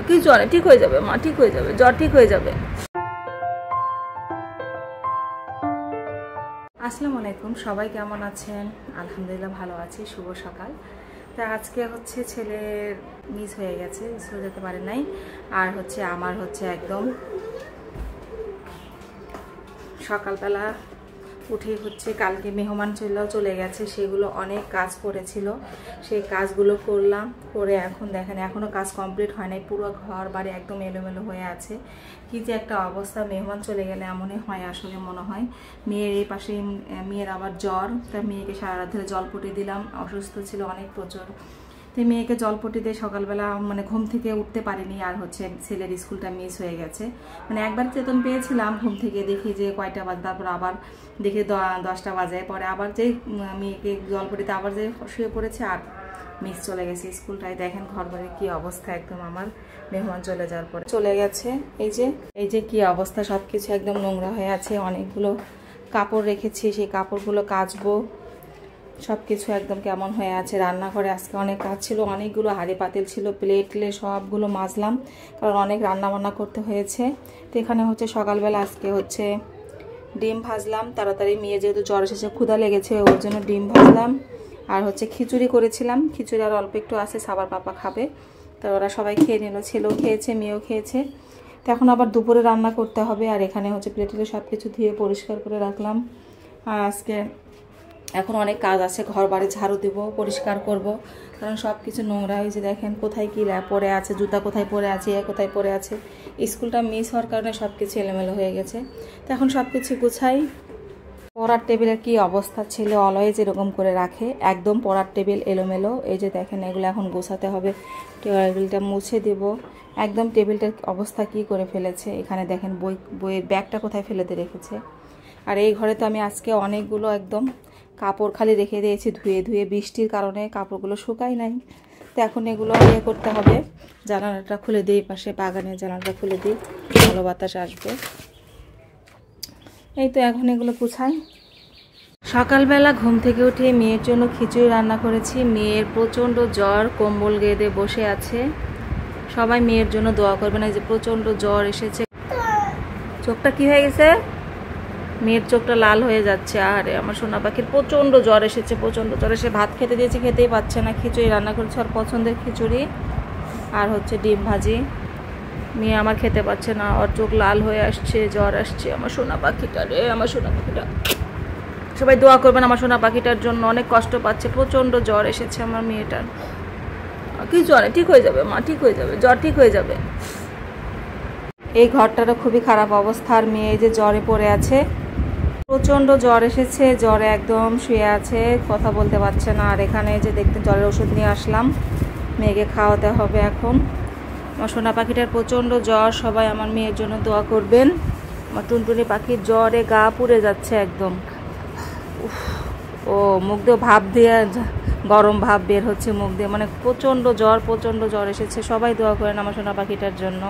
কিছু অনেক ঠিক হয়ে যাবে মা, ঠিক হয়ে যাবে, জ্বর ঠিক হয়ে যাবে। আসসালামু আলাইকুম, সবাই কেমন আছেন? আলহামদুলিল্লাহ ভালো আছি। শুভ সকাল। তা আজকে হচ্ছে ছেলের মিস হয়ে গেছে, স্কুলে যেতে পারে নাই। আর হচ্ছে আমার হচ্ছে একদম সকালবেলা উঠে হচ্ছে কালকে মেহমান চলে গেছে, সেগুলো অনেক কাজ পড়েছিল, সেই কাজগুলো করলাম। করে এখন দেখেন এখনও কাজ কমপ্লিট হয় নাই, পুরো ঘর বাড়ি একদম এলোমেলো হয়ে আছে। কি যে একটা অবস্থা, মেহমান চলে গেলে এমনই হয় আসলে মনে হয়। মেয়ের এই পাশে মেয়ের আবার জ্বর, তা মেয়েকে সারা রাত ধরে জলপটি দিলাম, অসুস্থ ছিল অনেক প্রচুর। তো মেয়েকে জলপটি দিয়ে সকালবেলা মানে ঘুম থেকে উঠতে পারিনি। আর হচ্ছে ছেলের স্কুলটা মিস হয়ে গেছে, মানে একবার চেতন পেয়েছিলাম ঘুম থেকে, দেখি যে কয়টা বাজে, তারপর আবার দেখি 10টা বাজে, পরে আবার যেই মেয়েকে জলপটিতে আবার যে শুয়ে পড়েছে আর মিস চলে গেছে স্কুলটায়। দেখেন ঘর বাড়ির কি অবস্থা একদম, আমার মেহমান চলে যাওয়ার পরে চলে গেছে। এই যে কি অবস্থা, সব কিছু একদম নোংরা হয়ে আছে। অনেকগুলো কাপড় রেখেছি, সেই কাপড়গুলো কাচবো। সব কিছু একদম কেমন হয়ে আছে। রান্নাঘরে আজকে অনেক কাজ ছিল, অনেকগুলো হাঁড়ি পাতিল ছিল, প্লেটলে সবগুলো মাজলাম, কারণ অনেক রান্না বান্না করতে হয়েছে। তো এখানে হচ্ছে সকালবেলা আজকে হচ্ছে ডিম ভাজলাম, তাড়াতাড়ি মেয়ে যেহেতু জ্বর এসেছে ক্ষুধা লেগেছে ওর জন্য ডিম ভাজলাম। আর হচ্ছে খিচুড়ি করেছিলাম, খিচুড়ি আর অল্প একটু আছে, সাবার পাপা খাবে। তো ওরা সবাই খেয়ে নিল, ছেলেও খেয়েছে মেয়েও খেয়েছে। তো এখন আবার দুপুরে রান্না করতে হবে। আর এখানে হচ্ছে প্লেটে সব কিছু ধুয়ে পরিষ্কার করে রাখলাম। আর আজকে এখন অনেক কাজ আছে, ঘর বাড়ি ঝাড়ু দেবো, পরিষ্কার করব, কারণ সব কিছু নোংরা হয়েছে। দেখেন কোথায় কী পড়ে আছে, জুতা কোথায় পড়ে আছে, কোথায় পড়ে আছে। স্কুলটা মিস হওয়ার কারণে সব কিছু এলোমেলো হয়ে গেছে। তো এখন সব কিছু গুছাই। পড়ার টেবিলের কি অবস্থা, ছেলে অলওয়েজ এরকম করে রাখে, একদম পড়ার টেবিল এলোমেলো। এই যে দেখেন এগুলো এখন গোছাতে হবে, টেবিলটা মুছে দেব। একদম টেবিলটার অবস্থা কি করে ফেলেছে। এখানে দেখেন বইয়ের ব্যাগটা কোথায় ফেলেতে রেখেছে। আর এই ঘরে তো আমি আজকে অনেকগুলো একদম কাপড় খালি রেখে দিয়েছি ধুয়ে ধুয়ে, বৃষ্টির কারণে কাপড়গুলো শুকায় নাই। তো এখন এগুলো করতে হবে। জানালাটা খুলে দিই, পাশে বাগানের জানালাটা খুলে দিই, ভালো বাতাস আসবে। এই তো এখন এগুলো গুছাই। সকালবেলা ঘুম থেকে উঠে মেয়ের জন্য খিচুড়ি রান্না করেছি। মেয়ের প্রচণ্ড জ্বর, কম্বল গেঁদে বসে আছে। সবাই মেয়ের জন্য দোয়া করবেন। এই যে প্রচণ্ড জ্বর এসেছে, চোখটা কি হয়ে গেছে, মেয়ের চোখটা লাল হয়ে যাচ্ছে। আরে আমার সোনা পাখির প্রচণ্ড জ্বর এসেছে, প্রচণ্ড জ্বর এসে ভাত খেতে দিয়েছি, খেতেই পাচ্ছে না। খিচুড়ি রান্না করেছি, ওর পছন্দের খিচুড়ি আর হচ্ছে ডিম ভাজি। মেয়ে আমার খেতে পাচ্ছে না, ওর চোখ লাল হয়ে আসছে, জ্বর আসছে। আমার সোনা পাখিটা রে, আমার সোনা পাখিটা, সবাই দোয়া করবেন আমার সোনা পাখিটার জন্য, অনেক কষ্ট পাচ্ছে, প্রচণ্ড জ্বর এসেছে আমার মেয়েটার। কিছু অনেক ঠিক হয়ে যাবে মা, ঠিক হয়ে যাবে, জ্বর ঠিক হয়ে যাবে। এই ঘরটারও খুবই খারাপ অবস্থা। আর মেয়ে যে জ্বরে পড়ে আছে, প্রচণ্ড জ্বর এসেছে, জ্বরে একদম শুয়ে আছে, কথা বলতে পারছে না। আর এখানে যে দেখতে জ্বরের ওষুধ নিয়ে আসলাম, মেয়েকে খাওয়াতে হবে এখন। আমার সোনা পাখিটার প্রচণ্ড জ্বর, সবাই আমার মেয়ের জন্য দোয়া করবেন। আমার টুনটুনি পাখির জ্বরে গা পুড়ে যাচ্ছে একদম। ও মুখ দিয়ে ভাপ দিয়ে, গরম ভাব বের হচ্ছে মুখ দিয়ে, মানে প্রচণ্ড জ্বর এসেছে। সবাই দোয়া করেন আমার সোনা পাখিটার জন্য।